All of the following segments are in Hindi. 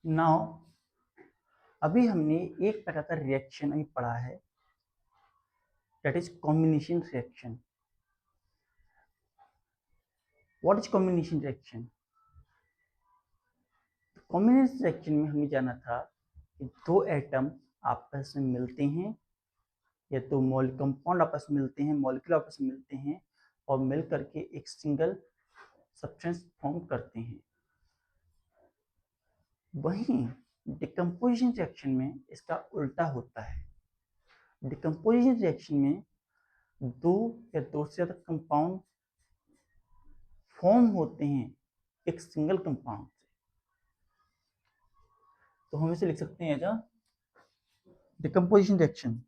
नाउ अभी हमने एक प्रकार का रिएक्शन अभी पढ़ा है, that is combination reaction. What is combination reaction? Combination reaction में हमें जाना था कि दो एटम आपस में मिलते हैं या दो कंपाउंड आपस में मिलते हैं, मॉलिक्यूल आपस में मिलते हैं और मिल करके एक सिंगल सब्सटेंस फॉर्म करते हैं. वहीं डिकम्पोजिशन रिएक्शन में इसका उल्टा होता है. डिकम्पोजिशन रिएक्शन में दो या दो से ज्यादा कंपाउंड फॉर्म होते हैं एक सिंगल कंपाउंड से. तो हम इसे लिख सकते हैं एज अ डिकम्पोजिशन रिएक्शन.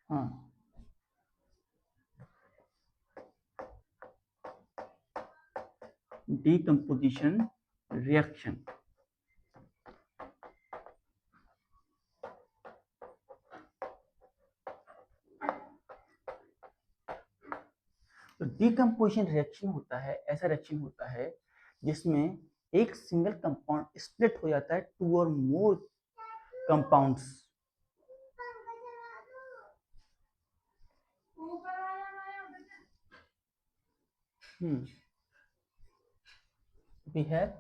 हाँ, decomposition reaction. तो डिकम्पोजिशन रिएक्शन होता है, ऐसा रिएक्शन होता है जिसमें एक सिंगल कंपाउंड स्प्लिट हो जाता है टू और मोर compounds. We have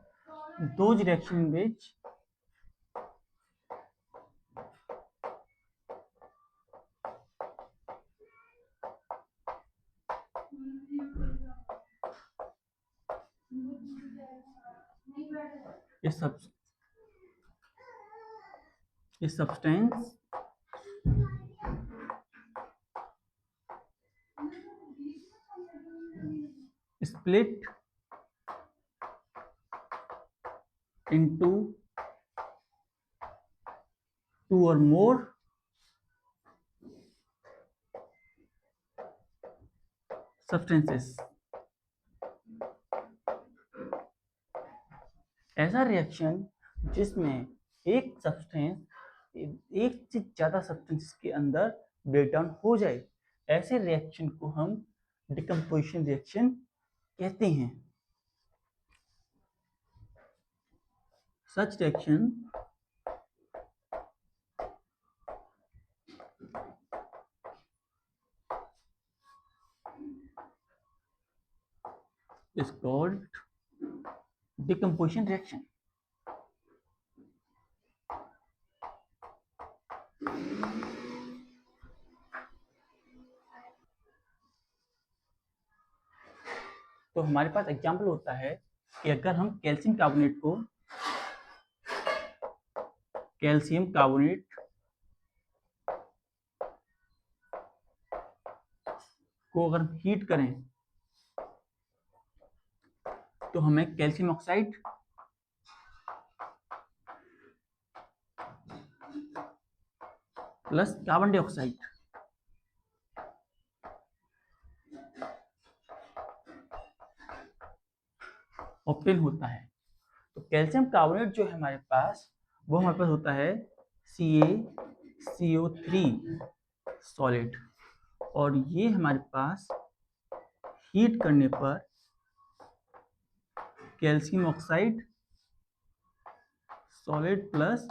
those reaction which a substance split into two or more substances. ऐसा रिएक्शन जिसमें एक सब्सटेंस एक से ज्यादा सब्सटेंस के अंदर ब्रेक डाउन हो जाए, ऐसे रिएक्शन को हम डिकम्पोजिशन रिएक्शन कहते हैं. Such reaction is called decomposition reaction. तो हमारे पास एग्जाम्पल होता है कि अगर हम कैल्शियम कार्बोनेट को अगर हीट करें तो हमें calcium oxide plus carbon dioxide obtain होता है. तो कैल्शियम कार्बोनेट जो है हमारे पास, वो हमारे पास होता है CaCO3 सॉलिड, और ये हमारे पास हीट करने पर calcium oxide solid plus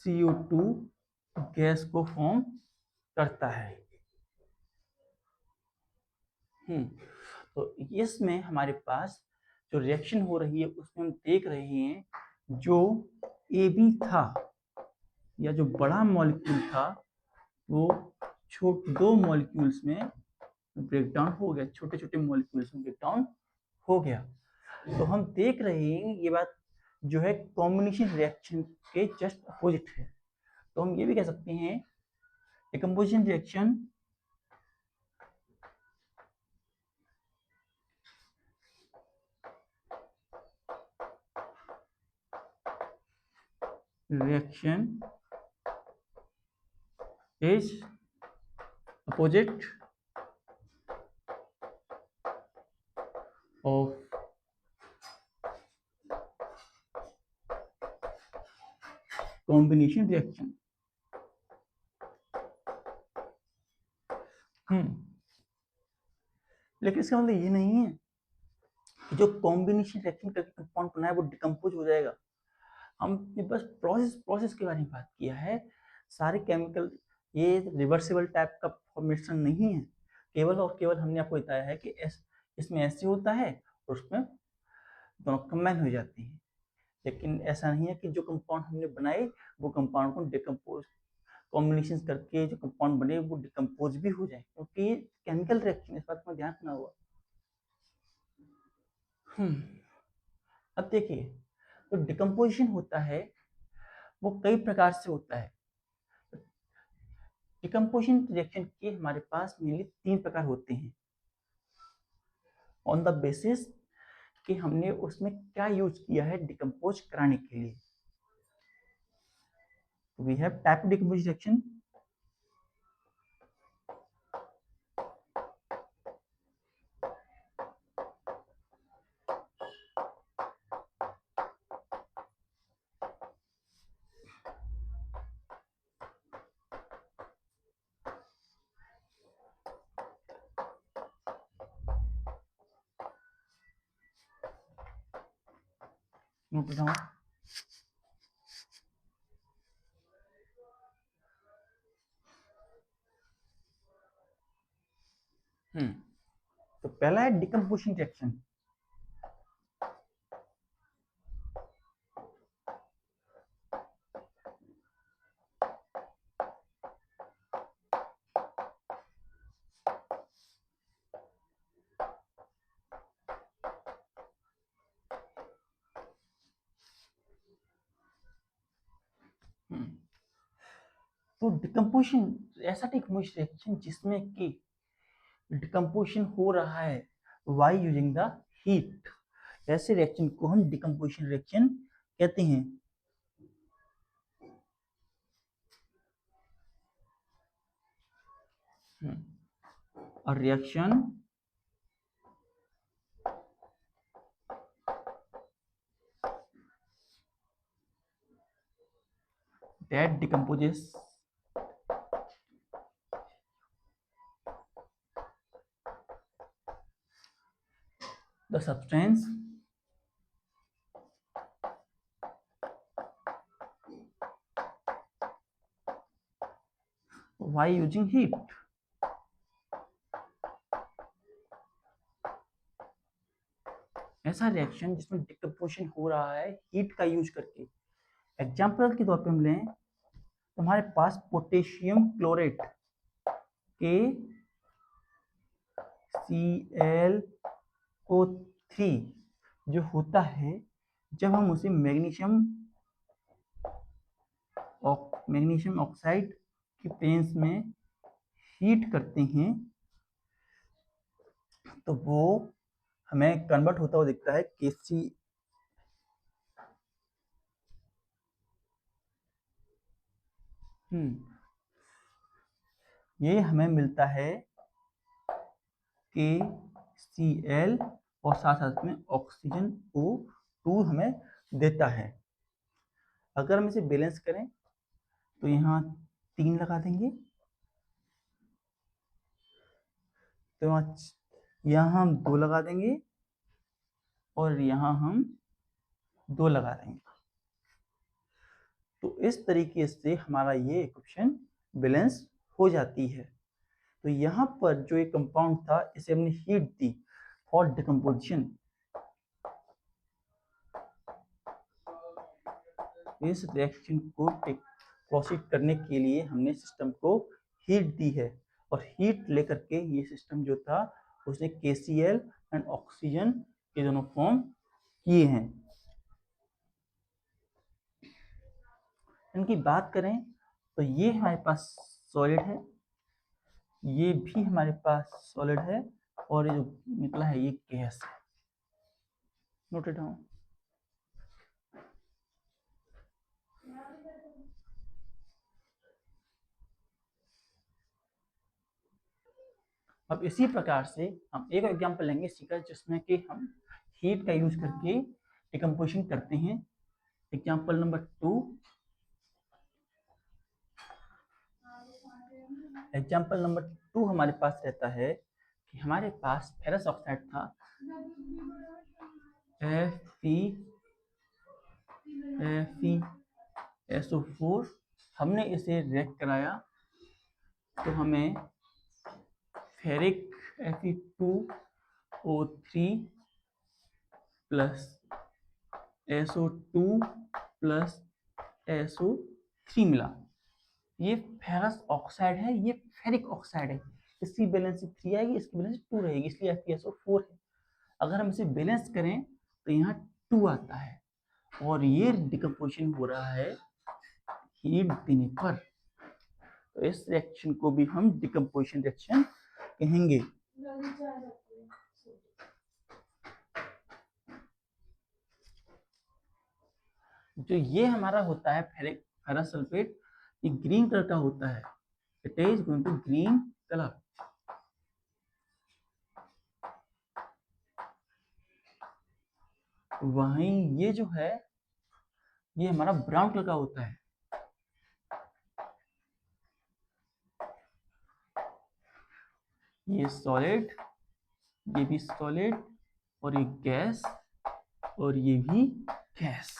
CO2 gas को फॉर्म करता है. तो इसमें हमारे पास जो रिएक्शन हो रही है उसमें हम देख रहे हैं जो AB था या जो बड़ा मॉलिक्यूल था वो दो मॉलिक्यूल्स में ब्रेकडाउन हो गया, छोटे छोटे मॉलिक्यूल्स में ब्रेकडाउन हो गया. तो हम देख रहे हैं ये बात जो है कॉम्बिनेशन रिएक्शन के जस्ट अपोजिट है. तो हम ये भी कह सकते हैं decomposition reaction is opposite of combination reaction. लेकिन इसका मतलब ये नहीं है कि जो कॉम्बिनेशन रिएक्शन करके कंपाउंड बना है वो डिकम्पोज हो जाएगा। हमने बस प्रोसेस के बारे में बात किया है। सारे केमिकल ये रिवर्सिबल टाइप का फॉर्मेशन नहीं है, केवल और केवल हमने आपको बताया है कि इसमें ऐसे होता है और उसमें दोनों कंबाइन हो जाती हैं। लेकिन ऐसा नहीं है कि जो कंपाउंड हमने बनाए वो कंपाउंड को डिकम्पोज कॉम्बिनेशन करके जो कंपाउंड बने वो डिकम्पोज भी हो जाए, क्योंकि केमिकल रिएक्शन, इस बात में ध्यान रखना होगा। अब देखिए, तो डिकम्पोजिशन होता है वो कई प्रकार से होता है। डिकम्पोजिशन रिएक्शन के हमारे पास मेनली 3 प्रकार होते हैं, ऑन द बेसिस कि हमने उसमें क्या यूज किया है डिकम्पोज कराने के लिए। We have type decomposition reaction, note down. तो पहला है डिकम्पोजिशन रिएक्शन। तो डिकम्पोजिशन ऐसा डिकम्पोजिशन रिएक्शन जिसमें कि डिकम्पोजिशन हो रहा है वाई यूजिंग द हीट, ऐसे रिएक्शन को हम डिकम्पोजिशन रिएक्शन कहते हैं। A reaction that decomposes the substance by using heat। ऐसा रिएक्शन जिसमें डिकम्पोजिशन हो रहा है हीट का यूज करके। एग्जाम्पल के तौर पे हम लें तो हमारे पास पोटेशियम क्लोरेट के ClO3 जो होता है, जब हम उसे मैग्नीशियम ऑक्साइड की प्रेजेंस में हीट करते हैं तो वो हमें कन्वर्ट होता हुआ दिखता है KC ये हमें मिलता है KCl और साथ साथ में ऑक्सीजन O2 हमें देता है। अगर हम इसे बैलेंस करें तो यहाँ 3 लगा देंगे, तो यहाँ हम 2 लगा देंगे और यहाँ हम 2 लगा देंगे। तो इस तरीके से हमारा ये इक्वेशन बैलेंस हो जाती है। तो यहाँ पर जो एक कंपाउंड था इसे हमने हीट दी फॉर डिकम्पोजिशन। इस रिएक्शन को प्रोसीड करने के लिए हमने सिस्टम को हीट दी है और हीट लेकर के ये सिस्टम जो था उसने KCl एंड ऑक्सीजन के दोनों फॉर्म किए हैं। इनकी बात करें तो ये हमारे पास सॉलिड है, ये भी हमारे पास सॉलिड है और ये जो निकला है ये गैस है। Noted down. अब इसी प्रकार से हम एक एग्जांपल लेंगे इसी का, जिसमें कि हम हीट का यूज करके डिकम्पोजिशन करते हैं। Example number 2। एग्जांपल नंबर 2 हमारे पास रहता है कि हमारे पास फेरस ऑक्साइड था FeSO4। हमने इसे रिएक्ट कराया तो हमें ferric Fe2O3 plus SO2 plus SO3 मिला। ये फेरस ऑक्साइड है, ये फेरिक ऑक्साइड है। इसकी वैलेंसी 3 आएगी, इसकी वैलेंसी 2 रहेगी, इसलिए FeSO4 है। अगर हम इसे बैलेंस करें तो यहाँ 2 आता है और ये डिकम्पोजिशन हो रहा है हीट देने पर। तो इस रिएक्शन को भी हम डिकम्पोजिशन रिएक्शन कहेंगे। जो ये हमारा होता है फेरस सल्फेट, ये ग्रीन कलर का होता है। It is going to green colour. वहीं ये जो है ये हमारा ब्राउन कलर का होता है। ये सॉलिड, ये भी सॉलिड, और ये गैस, और ये भी गैस।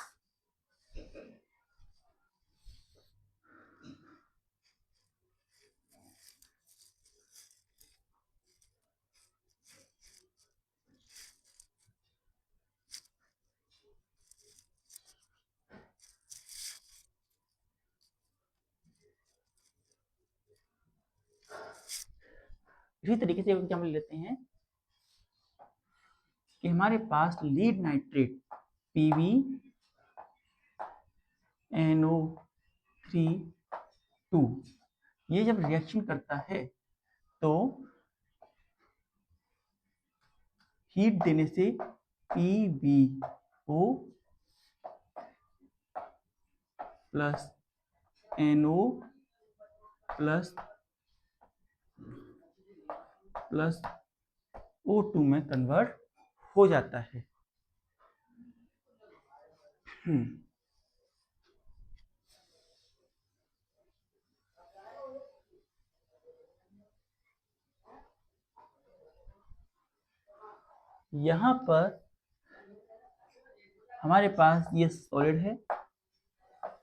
इसी तरीके से एग्जाम्पल लेते हैं कि हमारे पास लीड नाइट्रेट PbNO3 ये जब रिएक्शन करता है तो हीट देने से PbO plus NO plus O2 में कन्वर्ट हो जाता है। यहाँ पर हमारे पास ये सॉलिड है,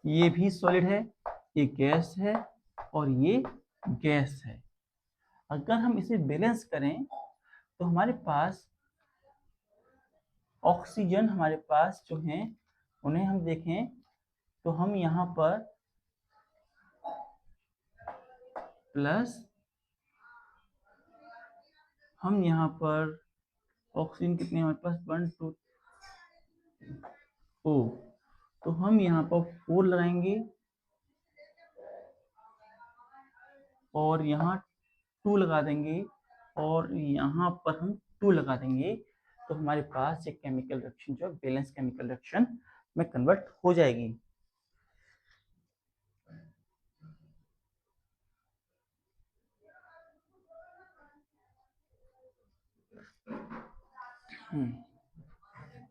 ये भी सॉलिड है, ये गैस है और ये गैस है। अगर हम इसे बैलेंस करें तो हमारे पास ऑक्सीजन हमारे पास जो है उन्हें हम देखें तो हम यहाँ पर प्लस, हम यहाँ पर ऑक्सीजन कितने हमारे पास 1 2 ओ, तो हम यहाँ पर 4 लगाएंगे और यहाँ 2 लगा देंगे और यहाँ पर हम 2 लगा देंगे। तो हमारे पास एक केमिकल रिएक्शन जो है बैलेंस केमिकल रिएक्शन में कन्वर्ट हो जाएगी।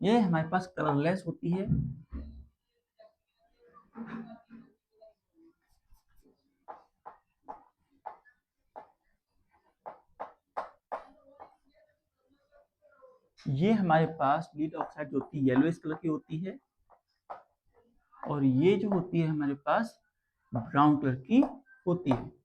ये हमारे पास कलरलेस होती है। ये हमारे पास लीड ऑक्साइड जो होती है येलोइश कलर की होती है और ये जो होती है हमारे पास ब्राउन कलर की होती है।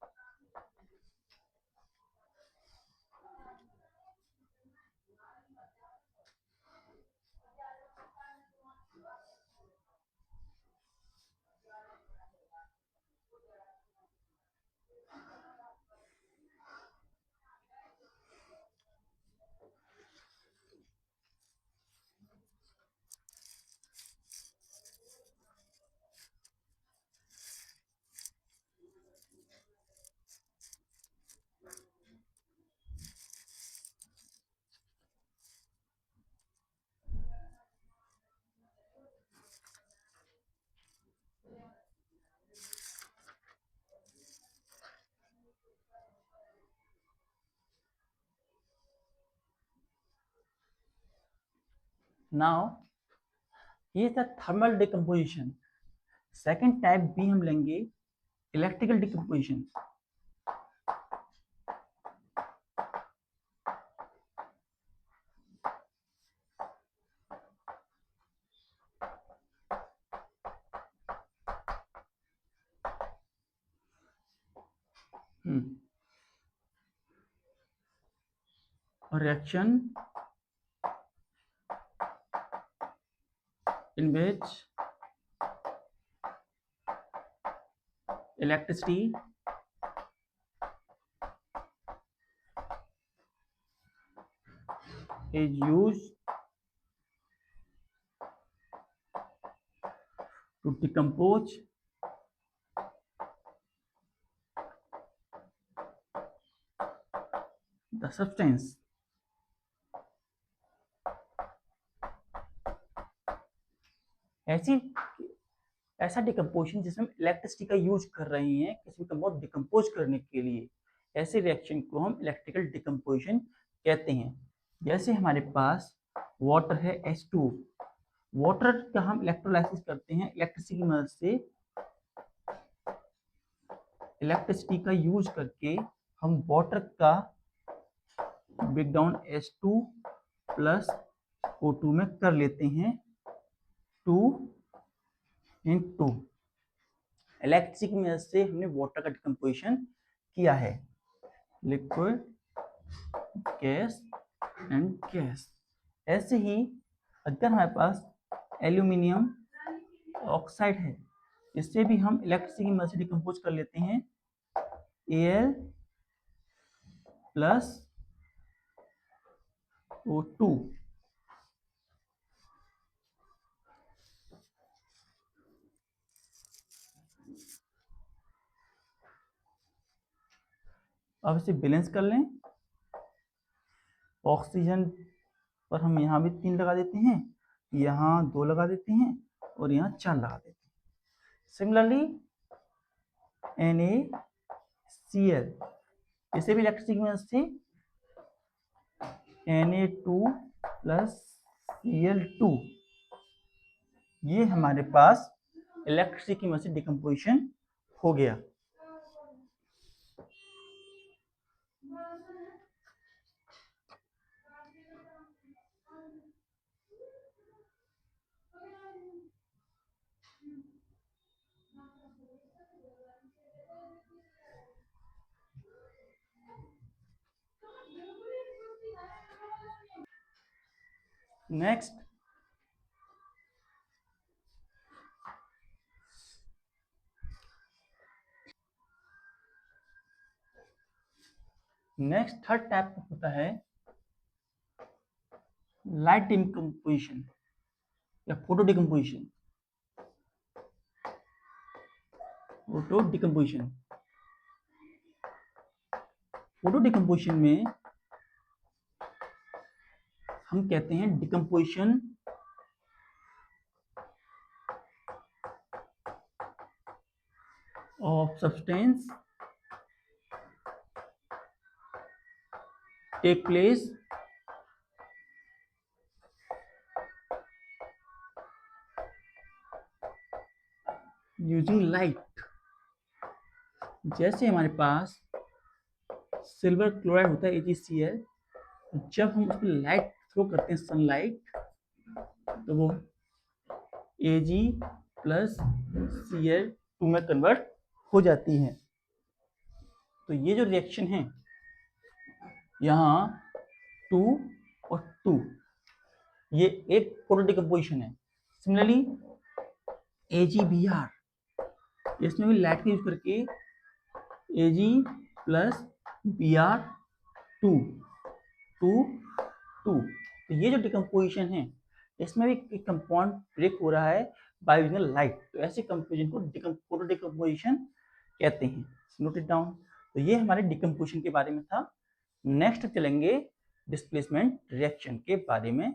नाउ ये था थर्मल डिकम्पोजिशन। सेकेंड टाइप भी हम लेंगे electrical decomposition. reaction in which electricity is used to decompose the substance. ऐसा डिकम्पोजिशन जिसमें इलेक्ट्रिसिटी का यूज कर रहे हैं किसी कंपाउंड डिकम्पोज करने के लिए, ऐसे रिएक्शन को हम इलेक्ट्रिकल डिकम्पोजिशन कहते हैं। जैसे हमारे पास वाटर है H2, वाटर का हम इलेक्ट्रोलाइसिस करते हैं इलेक्ट्रिसिटी की मदद से। इलेक्ट्रिसिटी का यूज करके हम वाटर का ब्रेकडाउन H2 प्लस O2 में कर लेते हैं 2 इन 2। इलेक्ट्रिसिटी की मदद से हमने वाटर का डिकम्पोजिशन किया है, लिक्विड, गैस एंड गैस। ऐसे ही अगर हमारे पास एल्यूमिनियम ऑक्साइड है, इससे भी हम इलेक्ट्रिसिटी की मदद से डिकम्पोज कर लेते हैं Al प्लस O2। अब इसे बैलेंस कर लें। ऑक्सीजन पर हम यहाँ भी 3 लगा देते हैं, यहाँ 2 लगा देते हैं और यहाँ 4 लगा देते हैं। सिमिलरली NaCl, इसे भी इलेक्ट्रिसिटी की मदद से Na2 प्लस Cl2, ये हमारे पास इलेक्ट्रिसिटी की मदद से डिकम्पोजिशन हो गया। नेक्स्ट थर्ड टाइप होता है लाइट डिकम्पोजिशन या फोटो डिकम्पोजिशन। फोटो डिकम्पोजिशन में हम कहते हैं decomposition of substance take place using light. जैसे हमारे पास सिल्वर क्लोराइड होता है AgCl, जब हम उस पर लाइट थ्रो करते हैं सनलाइट, तो वो Ag प्लस Cl2 में कन्वर्ट हो जाती है। तो ये जो रिएक्शन है यहाँ 2 और 2, ये एक फोटो डिकम्पोजिशन है। सिमिलरली AgBr, इसमें भी लाइट का यूज करके Ag प्लस Br2 2 2। तो ये जो डिकम्पोजिशन है इसमें भी एक कंपाउंड ब्रेक हो रहा है बाय यूजिंग लाइट। तो ऐसे कंपोजिशन को फोटो डिकम्पोजिशन कहते हैं। Note it down. तो ये हमारे डिकम्पोजिशन के बारे में था। नेक्स्ट चलेंगे डिस्प्लेसमेंट रिएक्शन के बारे में।